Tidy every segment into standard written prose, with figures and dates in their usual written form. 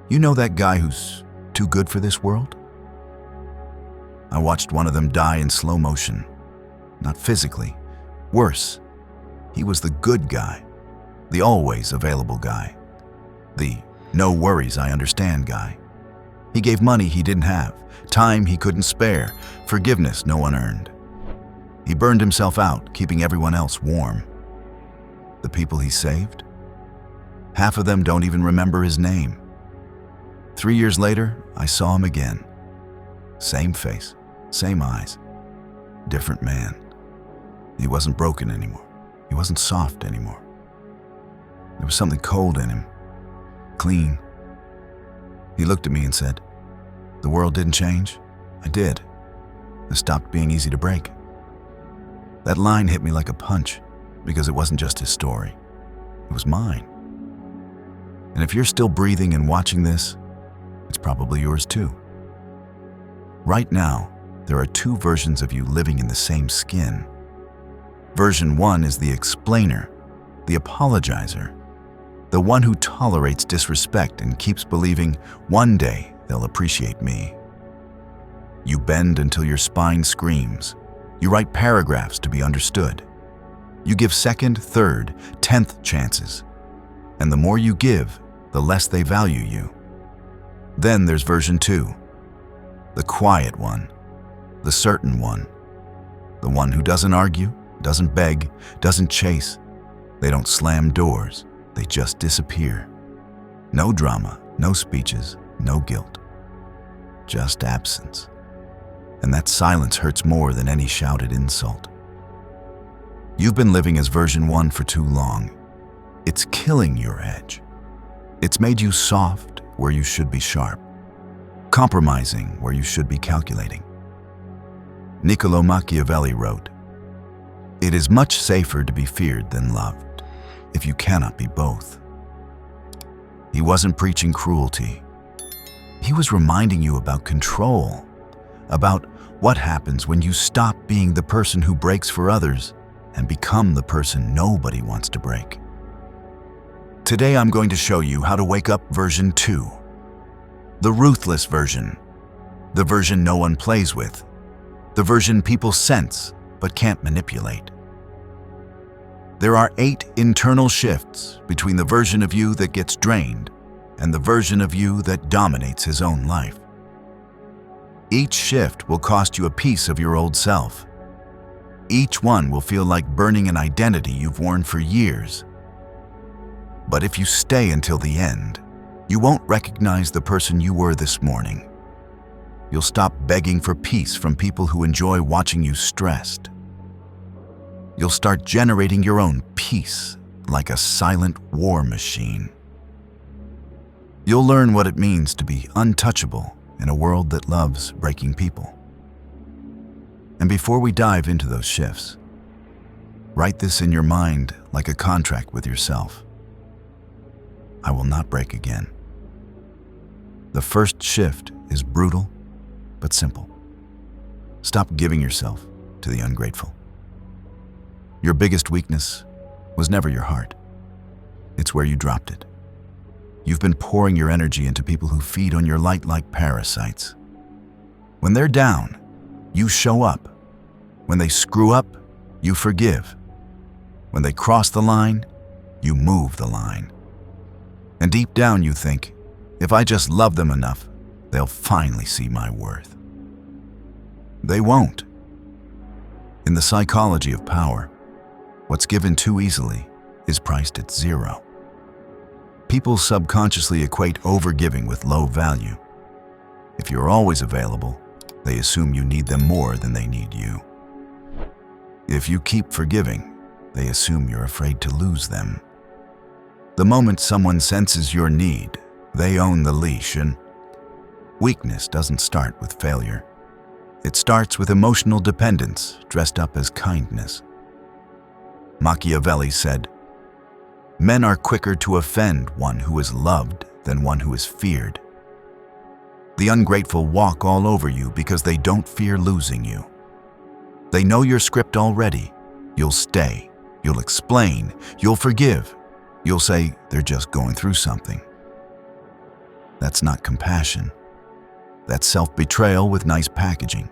You know that guy who's too good for this world? I watched one of them die in slow motion. Not physically. Worse, he was the good guy. The always available guy. The no worries, I understand guy. He gave money he didn't have, time he couldn't spare, forgiveness no one earned. He burned himself out, keeping everyone else warm. The people he saved? Half of them don't even remember his name. 3 years later, I saw him again. Same face, same eyes, different man. He wasn't broken anymore. He wasn't soft anymore. There was something cold in him, clean. He looked at me and said, "The world didn't change? I did. It stopped being easy to break." That line hit me like a punch because it wasn't just his story. It was mine. And if you're still breathing and watching this, it's probably yours too. Right now, there are two versions of you living in the same skin. Version 1 is the explainer, the apologizer, the one who tolerates disrespect and keeps believing one day they'll appreciate me. You bend until your spine screams. You write paragraphs to be understood. You give second, third, 10th chances. And the more you give, the less they value you. Then there's version 2, the quiet one, the certain one, the one who doesn't argue, doesn't beg, doesn't chase. They don't slam doors. They just disappear. No drama, no speeches, no guilt. Just absence. And that silence hurts more than any shouted insult. You've been living as version 1 for too long. It's killing your edge. It's made you soft where you should be sharp, compromising where you should be calculating. Niccolo Machiavelli wrote, "It is much safer to be feared than loved, if you cannot be both." He wasn't preaching cruelty. He was reminding you about control, about what happens when you stop being the person who breaks for others and become the person nobody wants to break. Today I'm going to show you how to wake up version 2, the ruthless version, the version no one plays with, the version people sense but can't manipulate. There are 8 internal shifts between the version of you that gets drained and the version of you that dominates his own life. Each shift will cost you a piece of your old self. Each one will feel like burning an identity you've worn for years. But if you stay until the end, you won't recognize the person you were this morning. You'll stop begging for peace from people who enjoy watching you stressed. You'll start generating your own peace like a silent war machine. You'll learn what it means to be untouchable in a world that loves breaking people. And before we dive into those shifts, write this in your mind like a contract with yourself. I will not break again. The first shift is brutal, but simple. Stop giving yourself to the ungrateful. Your biggest weakness was never your heart. It's where you dropped it. You've been pouring your energy into people who feed on your light like parasites. When they're down, you show up. When they screw up, you forgive. When they cross the line, you move the line. And deep down you think, if I just love them enough, they'll finally see my worth. They won't. In the psychology of power, what's given too easily is priced at 0. People subconsciously equate overgiving with low value. If you're always available, they assume you need them more than they need you. If you keep forgiving, they assume you're afraid to lose them. The moment someone senses your need, they own the leash, and weakness doesn't start with failure. It starts with emotional dependence dressed up as kindness. Machiavelli said, "Men are quicker to offend one who is loved than one who is feared." The ungrateful walk all over you because they don't fear losing you. They know your script already. You'll stay, you'll explain, you'll forgive. You'll say they're just going through something. That's not compassion. That's self-betrayal with nice packaging.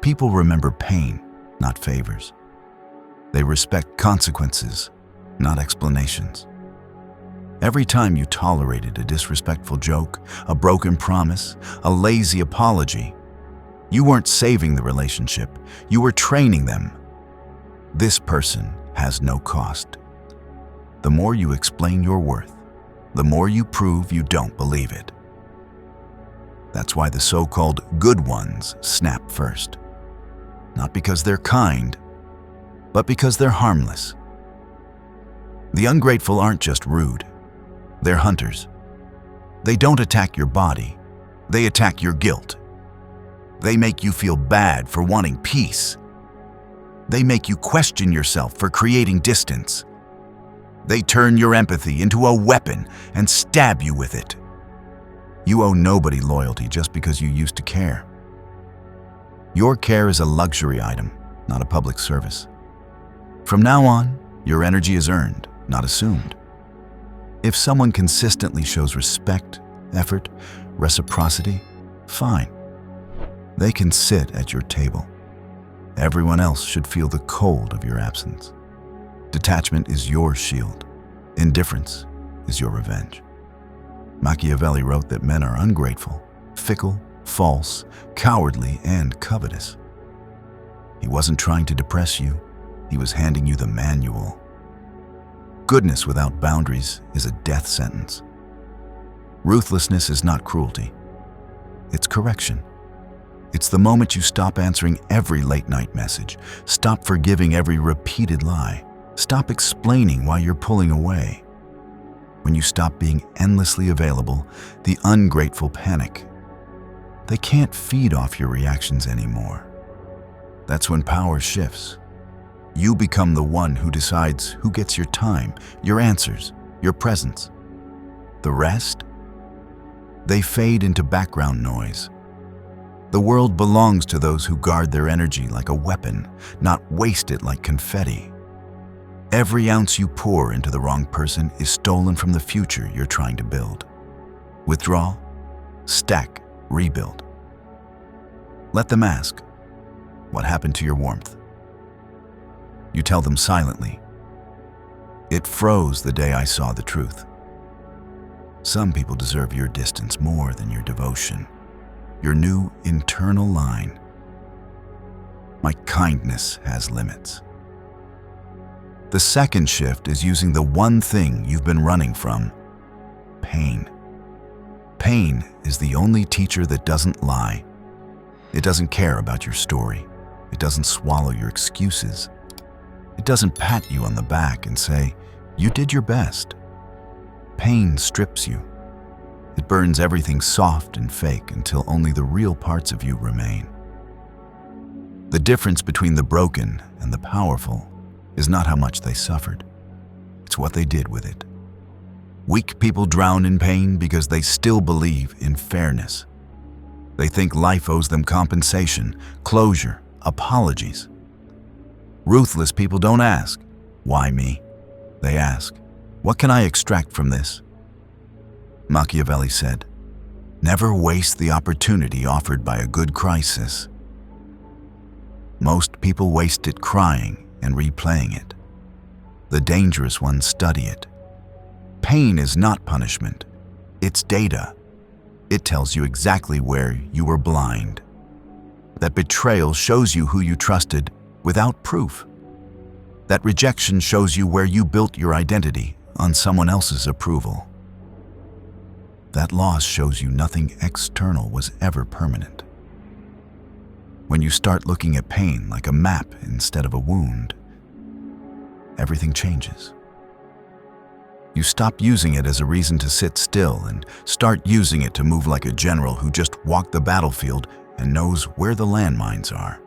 People remember pain, not favors. They respect consequences, not explanations. Every time you tolerated a disrespectful joke, a broken promise, a lazy apology, you weren't saving the relationship, you were training them. This person has no cost. The more you explain your worth, the more you prove you don't believe it. That's why the so-called good ones snap first. Not because they're kind, but because they're harmless. The ungrateful aren't just rude. They're hunters. They don't attack your body. They attack your guilt. They make you feel bad for wanting peace. They make you question yourself for creating distance. They turn your empathy into a weapon and stab you with it. You owe nobody loyalty just because you used to care. Your care is a luxury item, not a public service. From now on, your energy is earned, not assumed. If someone consistently shows respect, effort, reciprocity, fine. They can sit at your table. Everyone else should feel the cold of your absence. Detachment is your shield. Indifference is your revenge. Machiavelli wrote that men are ungrateful, fickle, false, cowardly, and covetous. He wasn't trying to depress you. He was handing you the manual. Goodness without boundaries is a death sentence. Ruthlessness is not cruelty. It's correction. It's the moment you stop answering every late-night message, stop forgiving every repeated lie, stop explaining why you're pulling away. When you stop being endlessly available, the ungrateful panic. They can't feed off your reactions anymore. That's when power shifts. You become the one who decides who gets your time, your answers, your presence. The rest? They fade into background noise. The world belongs to those who guard their energy like a weapon, not waste it like confetti. Every ounce you pour into the wrong person is stolen from the future you're trying to build. Withdraw, stack, rebuild. Let them ask, what happened to your warmth? You tell them silently, it froze the day I saw the truth. Some people deserve your distance more than your devotion, your new internal line. My kindness has limits. The second shift is using the one thing you've been running from, pain. Pain is the only teacher that doesn't lie. It doesn't care about your story. It doesn't swallow your excuses. It doesn't pat you on the back and say, you did your best. Pain strips you. It burns everything soft and fake until only the real parts of you remain. The difference between the broken and the powerful is not how much they suffered. It's what they did with it. Weak people drown in pain because they still believe in fairness. They think life owes them compensation, closure, apologies. Ruthless people don't ask, why me? They ask, what can I extract from this? Machiavelli said, never waste the opportunity offered by a good crisis. Most people waste it crying and replaying it. The dangerous ones study it. Pain is not punishment. It's data. It tells you exactly where you were blind. That betrayal shows you who you trusted without proof. That rejection shows you where you built your identity on someone else's approval. That loss shows you nothing external was ever permanent. When you start looking at pain like a map instead of a wound, everything changes. You stop using it as a reason to sit still and start using it to move like a general who just walked the battlefield and knows where the landmines are.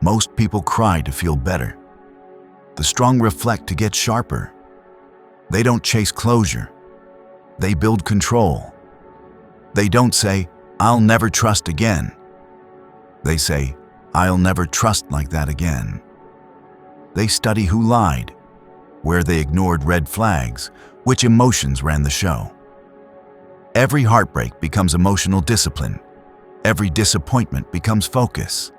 Most people cry to feel better. The strong reflect to get sharper. They don't chase closure. They build control. They don't say, I'll never trust again. They say, I'll never trust like that again. They study who lied, where they ignored red flags, which emotions ran the show. Every heartbreak becomes emotional discipline. Every disappointment becomes focus.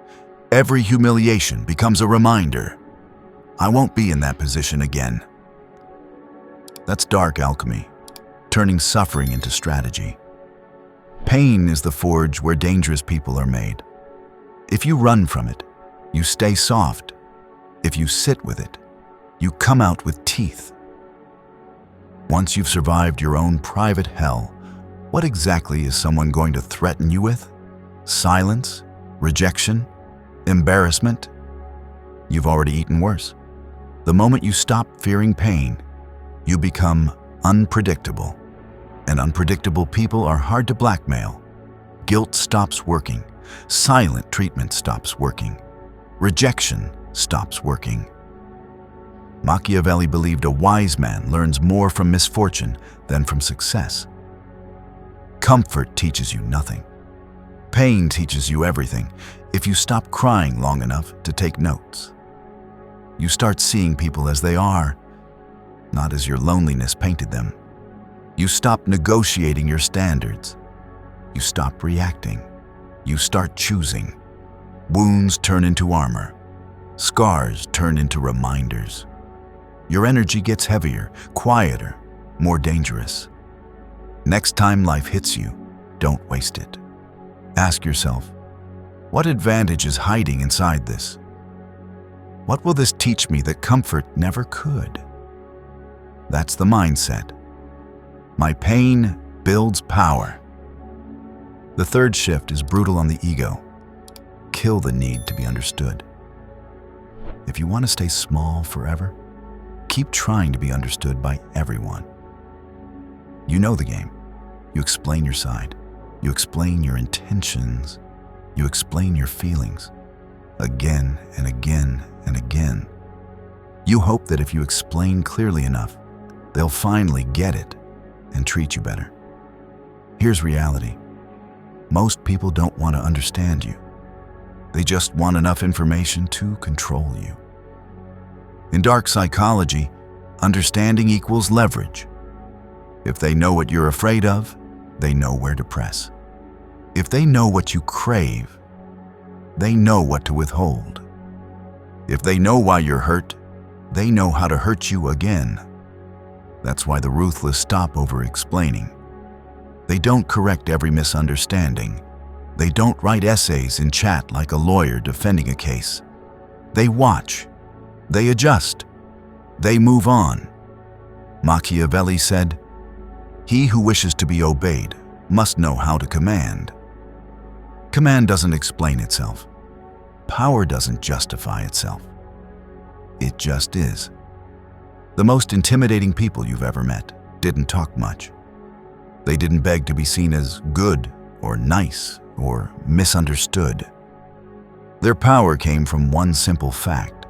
Every humiliation becomes a reminder. I won't be in that position again. That's dark alchemy, turning suffering into strategy. Pain is the forge where dangerous people are made. If you run from it, you stay soft. If you sit with it, you come out with teeth. Once you've survived your own private hell, what exactly is someone going to threaten you with? Silence? Rejection? Embarrassment? You've already eaten worse. The moment you stop fearing pain, you become unpredictable. And unpredictable people are hard to blackmail. Guilt stops working. Silent treatment stops working. Rejection stops working. Machiavelli believed a wise man learns more from misfortune than from success. Comfort teaches you nothing. Pain teaches you everything if you stop crying long enough to take notes. You start seeing people as they are, not as your loneliness painted them. You stop negotiating your standards. You stop reacting. You start choosing. Wounds turn into armor. Scars turn into reminders. Your energy gets heavier, quieter, more dangerous. Next time life hits you, don't waste it. Ask yourself, what advantage is hiding inside this? What will this teach me that comfort never could? That's the mindset. My pain builds power. The third shift is brutal on the ego. Kill the need to be understood. If you want to stay small forever, keep trying to be understood by everyone. You know the game. You explain your side. You explain your intentions. You explain your feelings. Again and again and again. You hope that if you explain clearly enough, they'll finally get it and treat you better. Here's reality. Most people don't want to understand you. They just want enough information to control you. In dark psychology, understanding equals leverage. If they know what you're afraid of, they know where to press. If they know what you crave, they know what to withhold. If they know why you're hurt, they know how to hurt you again. That's why the ruthless stop over-explaining. They don't correct every misunderstanding. They don't write essays in chat like a lawyer defending a case. They watch. They adjust. They move on. Machiavelli said, "He who wishes to be obeyed must know how to command." Command doesn't explain itself. Power doesn't justify itself. It just is. The most intimidating people you've ever met didn't talk much. They didn't beg to be seen as good or nice or misunderstood. Their power came from one simple fact.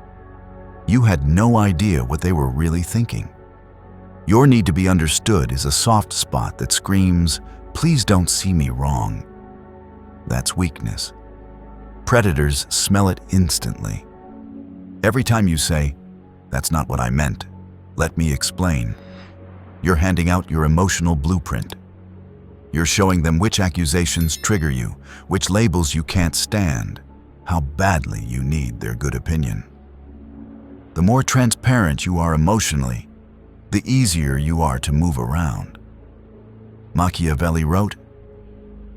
You had no idea what they were really thinking. Your need to be understood is a soft spot that screams, "Please don't see me wrong." That's weakness. Predators smell it instantly. Every time you say, "That's not what I meant. Let me explain," you're handing out your emotional blueprint. You're showing them which accusations trigger you, which labels you can't stand, how badly you need their good opinion. The more transparent you are emotionally, the easier you are to move around. Machiavelli wrote,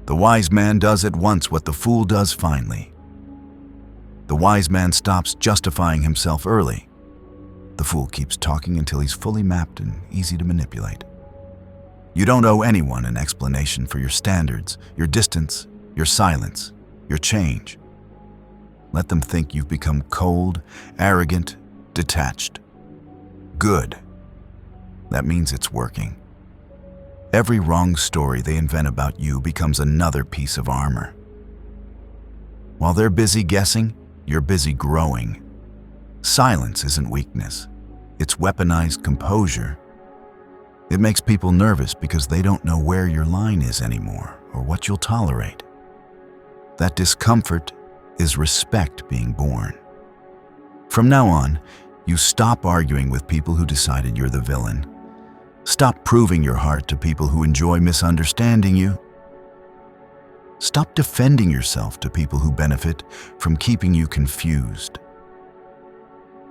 "The wise man does at once what the fool does finally." The wise man stops justifying himself early. The fool keeps talking until he's fully mapped and easy to manipulate. You don't owe anyone an explanation for your standards, your distance, your silence, your change. Let them think you've become cold, arrogant, detached. Good. That means it's working. Every wrong story they invent about you becomes another piece of armor. While they're busy guessing, you're busy growing. Silence isn't weakness. It's weaponized composure. It makes people nervous because they don't know where your line is anymore or what you'll tolerate. That discomfort is respect being born. From now on, you stop arguing with people who decided you're the villain. Stop proving your heart to people who enjoy misunderstanding you. Stop defending yourself to people who benefit from keeping you confused.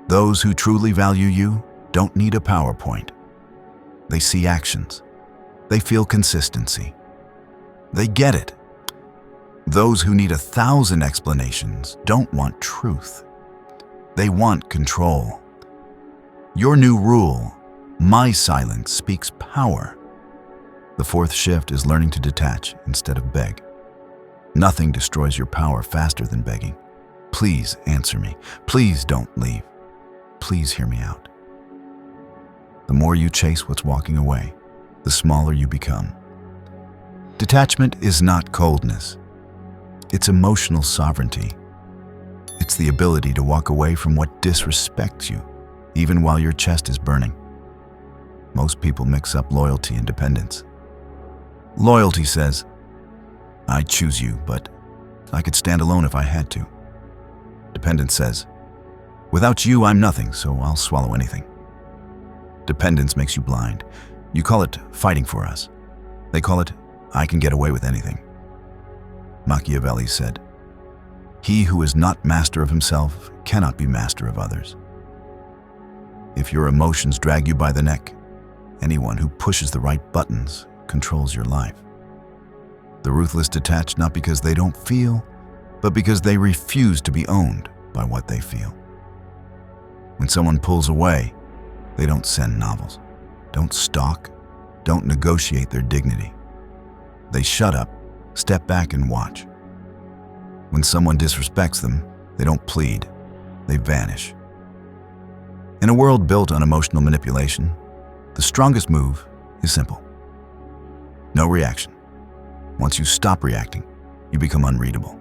Those who truly value you don't need a PowerPoint. They see actions. They feel consistency. They get it. Those who need 1,000 explanations don't want truth. They want control. Your new rule, my silence, speaks power. The fourth shift is learning to detach instead of beg. Nothing destroys your power faster than begging. Please answer me. Please don't leave. Please hear me out. The more you chase what's walking away, the smaller you become. Detachment is not coldness. It's emotional sovereignty. It's the ability to walk away from what disrespects you, even while your chest is burning. Most people mix up loyalty and dependence. Loyalty says, I choose you, but I could stand alone if I had to. Dependence says, without you, I'm nothing, so I'll swallow anything. Dependence makes you blind. You call it fighting for us. They call it, I can get away with anything. Machiavelli said, he who is not master of himself cannot be master of others. If your emotions drag you by the neck, anyone who pushes the right buttons controls your life. The ruthless detach not because they don't feel, but because they refuse to be owned by what they feel. When someone pulls away, they don't send novels, don't stalk, don't negotiate their dignity. They shut up, step back and watch. When someone disrespects them, they don't plead, they vanish. In a world built on emotional manipulation, the strongest move is simple. No reaction. Once you stop reacting, you become unreadable.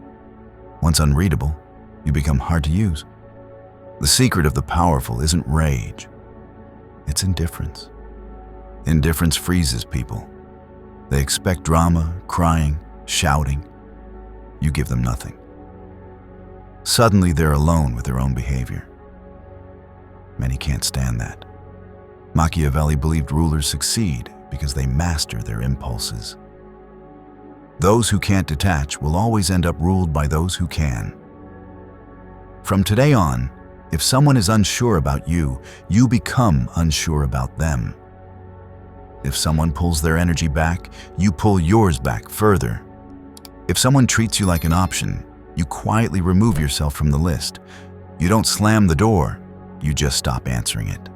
Once unreadable, you become hard to use. The secret of the powerful isn't rage, it's indifference. Indifference freezes people. They expect drama, crying, shouting. You give them nothing. Suddenly they're alone with their own behavior. Many can't stand that. Machiavelli believed rulers succeed because they master their impulses. Those who can't detach will always end up ruled by those who can. From today on, if someone is unsure about you, you become unsure about them. If someone pulls their energy back, you pull yours back further. If someone treats you like an option, you quietly remove yourself from the list. You don't slam the door, you just stop answering it.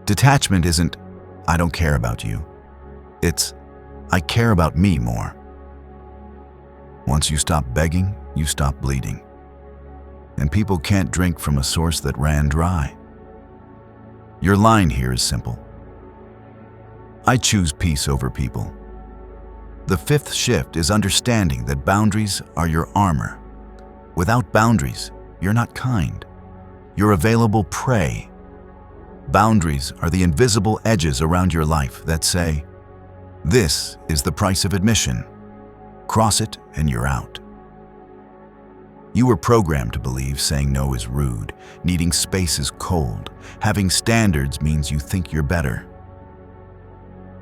Detachment isn't, I don't care about you. It's, I care about me more. Once you stop begging, you stop bleeding. And people can't drink from a source that ran dry. Your line here is simple. I choose peace over people. The fifth shift is understanding that boundaries are your armor. Without boundaries, you're not kind. You're available prey. Boundaries are the invisible edges around your life that say, this is the price of admission. Cross it and you're out. You were programmed to believe saying no is rude, needing space is cold, having standards means you think you're better.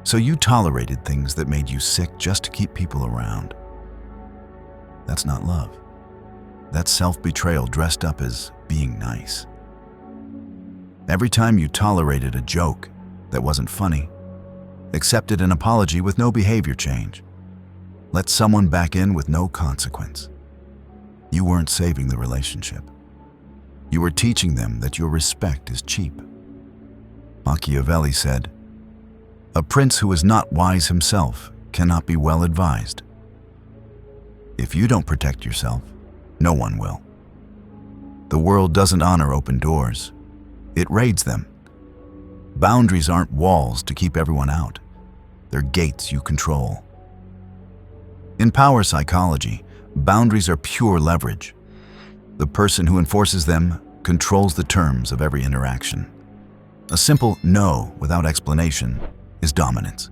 So you tolerated things that made you sick just to keep people around. That's not love. That's self-betrayal dressed up as being nice. Every time you tolerated a joke that wasn't funny, accepted an apology with no behavior change, let someone back in with no consequence, you weren't saving the relationship. You were teaching them that your respect is cheap. Machiavelli said, a prince who is not wise himself cannot be well advised. If you don't protect yourself, no one will. The world doesn't honor open doors. It raids them. Boundaries aren't walls to keep everyone out. They're gates you control. In power psychology, boundaries are pure leverage. The person who enforces them controls the terms of every interaction. A simple no without explanation is dominance.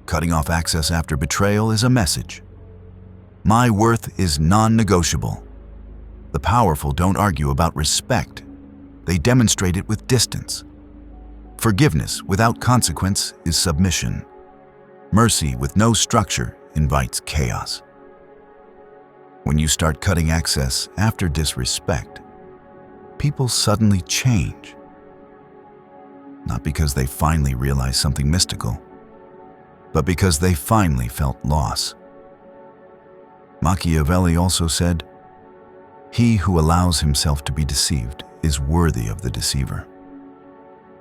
Cutting off access after betrayal is a message. My worth is non-negotiable. The powerful don't argue about respect. They demonstrate it with distance. Forgiveness without consequence is submission. Mercy with no structure invites chaos. When you start cutting access after disrespect, people suddenly change. Not because they finally realize something mystical, but because they finally felt loss. Machiavelli also said, "He who allows himself to be deceived is worthy of the deceiver."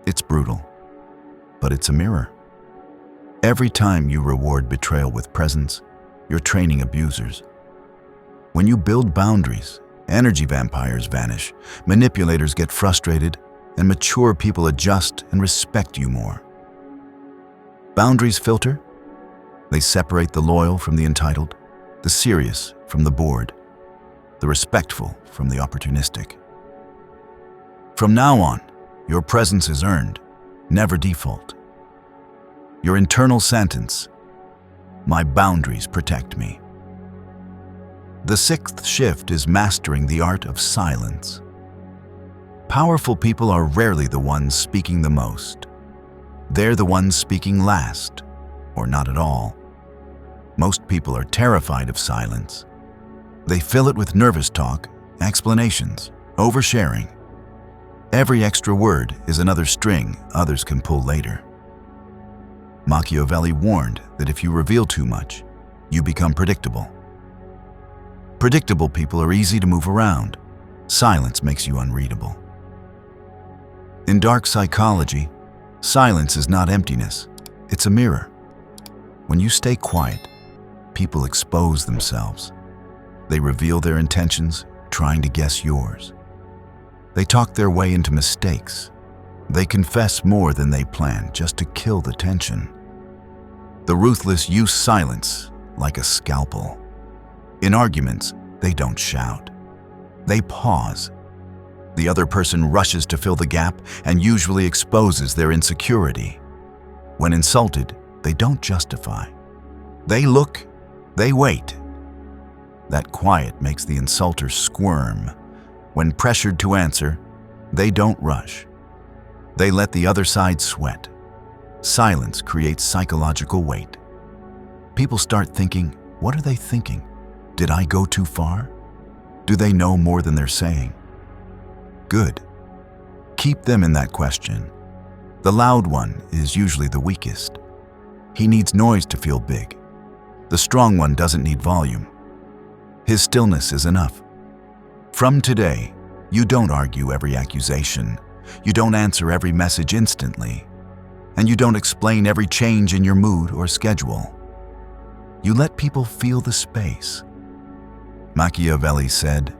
It's brutal, but it's a mirror. Every time you reward betrayal with presence, you're training abusers. When you build boundaries, energy vampires vanish, manipulators get frustrated, and mature people adjust and respect you more. Boundaries filter. They separate the loyal from the entitled, the serious from the bored, the respectful from the opportunistic. From now on, your presence is earned, never default. Your internal sentence, "My boundaries protect me." The sixth shift is mastering the art of silence. Powerful people are rarely the ones speaking the most. They're the ones speaking last, or not at all. Most people are terrified of silence. They fill it with nervous talk, explanations, oversharing. Every extra word is another string others can pull later. Machiavelli warned that if you reveal too much, you become predictable. Predictable people are easy to move around. Silence makes you unreadable. In dark psychology, silence is not emptiness, it's a mirror. When you stay quiet, people expose themselves. They reveal their intentions, trying to guess yours. They talk their way into mistakes. They confess more than they planned just to kill the tension. The ruthless use silence like a scalpel. In arguments, they don't shout. They pause. The other person rushes to fill the gap and usually exposes their insecurity. When insulted, they don't justify. They look, they wait. That quiet makes the insulter squirm. When pressured to answer, they don't rush. They let the other side sweat. Silence creates psychological weight. People start thinking, what are they thinking? Did I go too far? Do they know more than they're saying? Good. Keep them in that question. The loud one is usually the weakest. He needs noise to feel big. The strong one doesn't need volume. His stillness is enough. From today, you don't argue every accusation. You don't answer every message instantly. And you don't explain every change in your mood or schedule. You let people feel the space. Machiavelli said,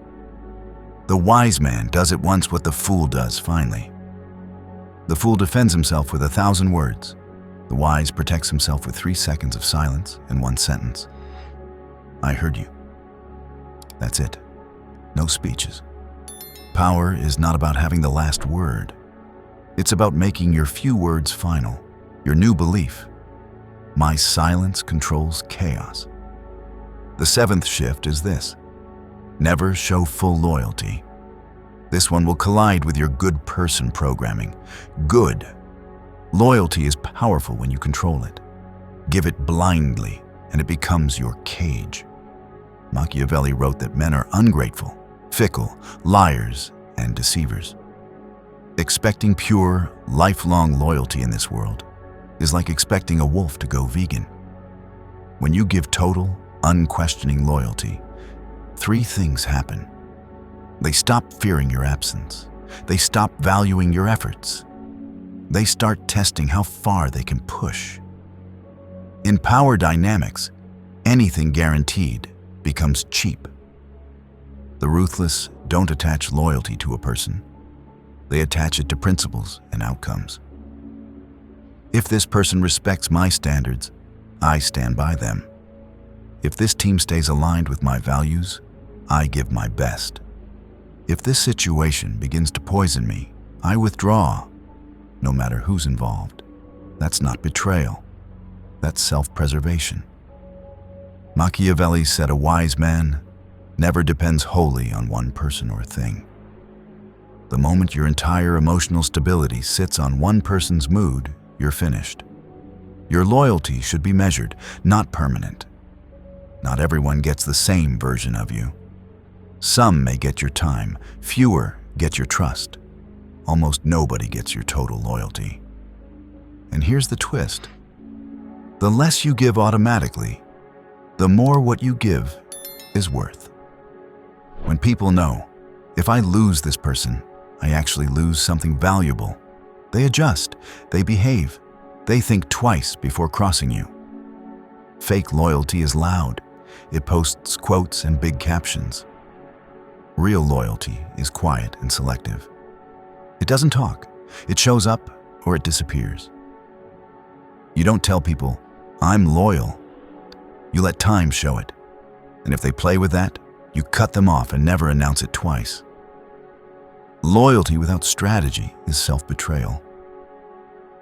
"The wise man does at once what the fool does finally." The fool defends himself with 1,000 words. The wise protects himself with 3 seconds of silence and 1 sentence. I heard you. That's it. No speeches. Power is not about having the last word. It's about making your few words final, your new belief. My silence controls chaos. The seventh shift is this. Never show full loyalty. This one will collide with your good person programming. Good. Loyalty is powerful when you control it. Give it blindly, and it becomes your cage. Machiavelli wrote that men are ungrateful, fickle, liars, and deceivers. Expecting pure, lifelong loyalty in this world is like expecting a wolf to go vegan. When you give total, unquestioning loyalty, 3 things happen. They stop fearing your absence. They stop valuing your efforts. They start testing how far they can push. In power dynamics, anything guaranteed becomes cheap. The ruthless don't attach loyalty to a person. They attach it to principles and outcomes. If this person respects my standards, I stand by them. If this team stays aligned with my values, I give my best. If this situation begins to poison me, I withdraw, no matter who's involved. That's not betrayal. That's self-preservation. Machiavelli said a wise man never depends wholly on one person or thing. The moment your entire emotional stability sits on one person's mood, you're finished. Your loyalty should be measured, not permanent. Not everyone gets the same version of you. Some may get your time, fewer get your trust. Almost nobody gets your total loyalty. And here's the twist. The less you give automatically, the more what you give is worth. When people know, if I lose this person, I actually lose something valuable, they adjust, they behave, they think twice before crossing you. Fake loyalty is loud. It posts quotes and big captions. Real loyalty is quiet and selective. It doesn't talk. It shows up or it disappears. You don't tell people, I'm loyal. You let time show it. And if they play with that, you cut them off and never announce it twice. Loyalty without strategy is self-betrayal.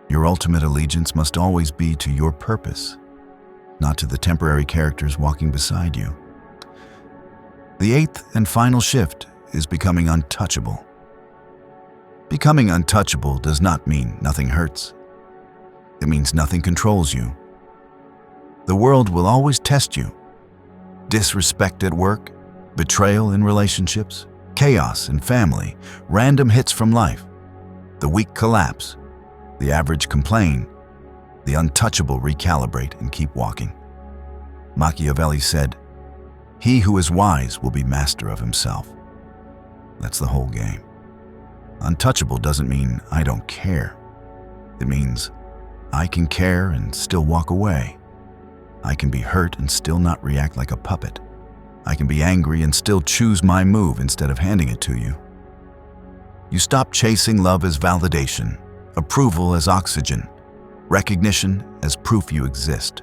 Your ultimate allegiance must always be to your purpose, not to the temporary characters walking beside you. The eighth and final shift is becoming untouchable. Becoming untouchable does not mean nothing hurts. It means nothing controls you. The world will always test you. Disrespect at work, betrayal in relationships, chaos in family, random hits from life. The weak collapse. The average complain. The untouchable recalibrate and keep walking. Machiavelli said, "He who is wise will be master of himself." That's the whole game. Untouchable doesn't mean I don't care. It means I can care and still walk away. I can be hurt and still not react like a puppet. I can be angry and still choose my move instead of handing it to you. You stop chasing love as validation, approval as oxygen, recognition as proof you exist.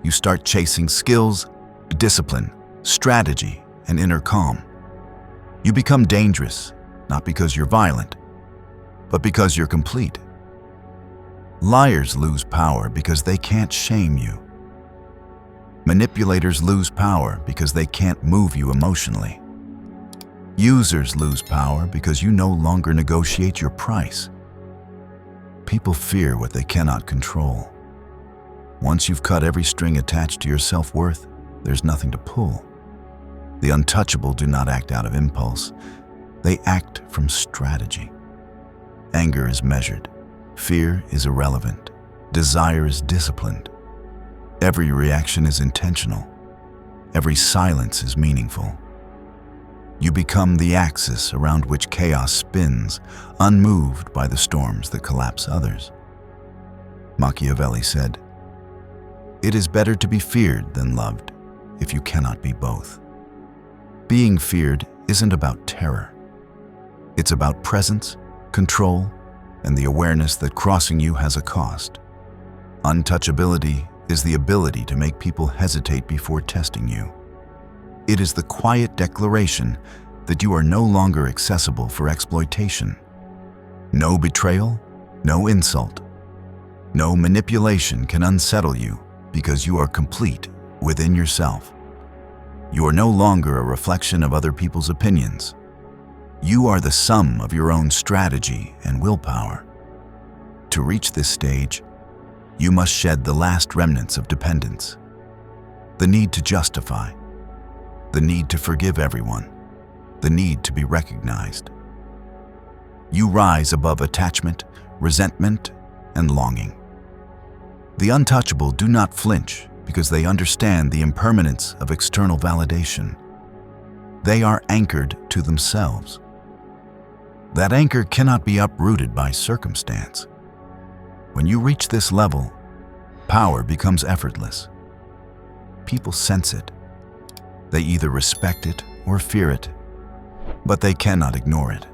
You start chasing skills, discipline, strategy, and inner calm. You become dangerous, not because you're violent, but because you're complete. Liars lose power because they can't shame you. Manipulators lose power because they can't move you emotionally. Users lose power because you no longer negotiate your price. People fear what they cannot control. Once you've cut every string attached to your self-worth, there's nothing to pull. The untouchable do not act out of impulse. They act from strategy. Anger is measured. Fear is irrelevant. Desire is disciplined. Every reaction is intentional. Every silence is meaningful. You become the axis around which chaos spins, unmoved by the storms that collapse others. Machiavelli said, "It is better to be feared than loved, if you cannot be both." Being feared isn't about terror. It's about presence, control, and the awareness that crossing you has a cost. Untouchability is the ability to make people hesitate before testing you. It is the quiet declaration that you are no longer accessible for exploitation. No betrayal, no insult, no manipulation can unsettle you because you are complete within yourself. You are no longer a reflection of other people's opinions. You are the sum of your own strategy and willpower. To reach this stage, you must shed the last remnants of dependence. The need to justify. The need to forgive everyone. The need to be recognized. You rise above attachment, resentment, and longing. The untouchable do not flinch because they understand the impermanence of external validation. They are anchored to themselves. That anchor cannot be uprooted by circumstance. When you reach this level, power becomes effortless. People sense it. They either respect it or fear it, but they cannot ignore it.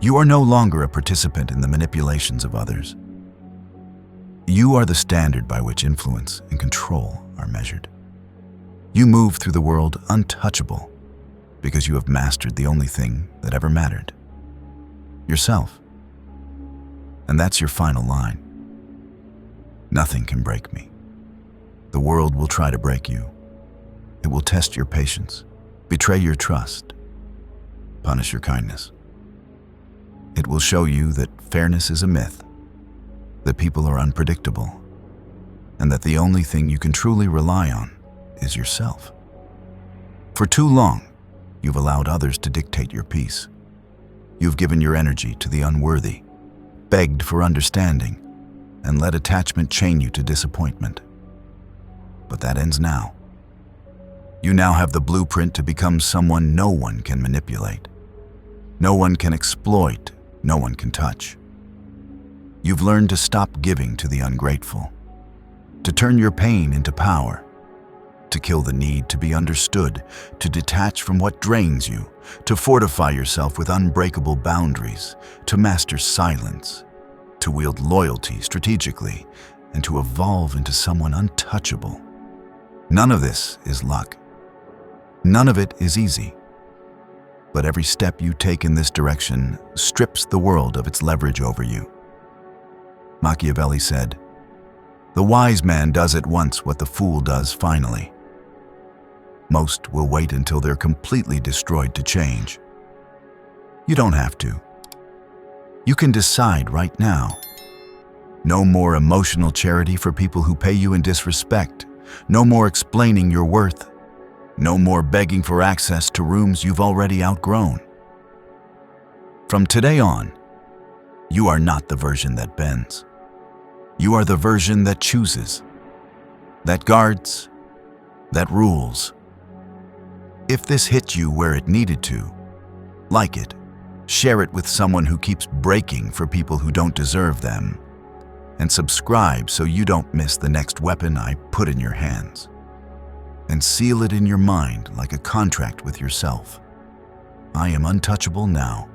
You are no longer a participant in the manipulations of others. You are the standard by which influence and control are measured. You move through the world untouchable because you have mastered the only thing that ever mattered: yourself. And that's your final line. Nothing can break me. The world will try to break you. It will test your patience, betray your trust. punish your kindness. It will show you that fairness is a myth, that people are unpredictable, and that the only thing you can truly rely on is yourself. For too long, you've allowed others to dictate your peace. You've given your energy to the unworthy, begged for understanding, and let attachment chain you to disappointment. But that ends now. You now have the blueprint to become someone no one can manipulate. No one can exploit, no one can touch. You've learned to stop giving to the ungrateful, to turn your pain into power, to kill the need to be understood, to detach from what drains you, to fortify yourself with unbreakable boundaries, to master silence, to wield loyalty strategically, and to evolve into someone untouchable. None of this is luck. None of it is easy. But every step you take in this direction strips the world of its leverage over you. Machiavelli said, "The wise man does at once what the fool does finally." Most will wait until they're completely destroyed to change. You don't have to. You can decide right now. No more emotional charity for people who pay you in disrespect. No more explaining your worth. No more begging for access to rooms you've already outgrown. From today on, you are not the version that bends. You are the version that chooses, that guards, that rules. If this hit you where it needed to, like it, share it with someone who keeps breaking for people who don't deserve them, and subscribe so you don't miss the next weapon I put in your hands. And seal it in your mind like a contract with yourself. I am untouchable now.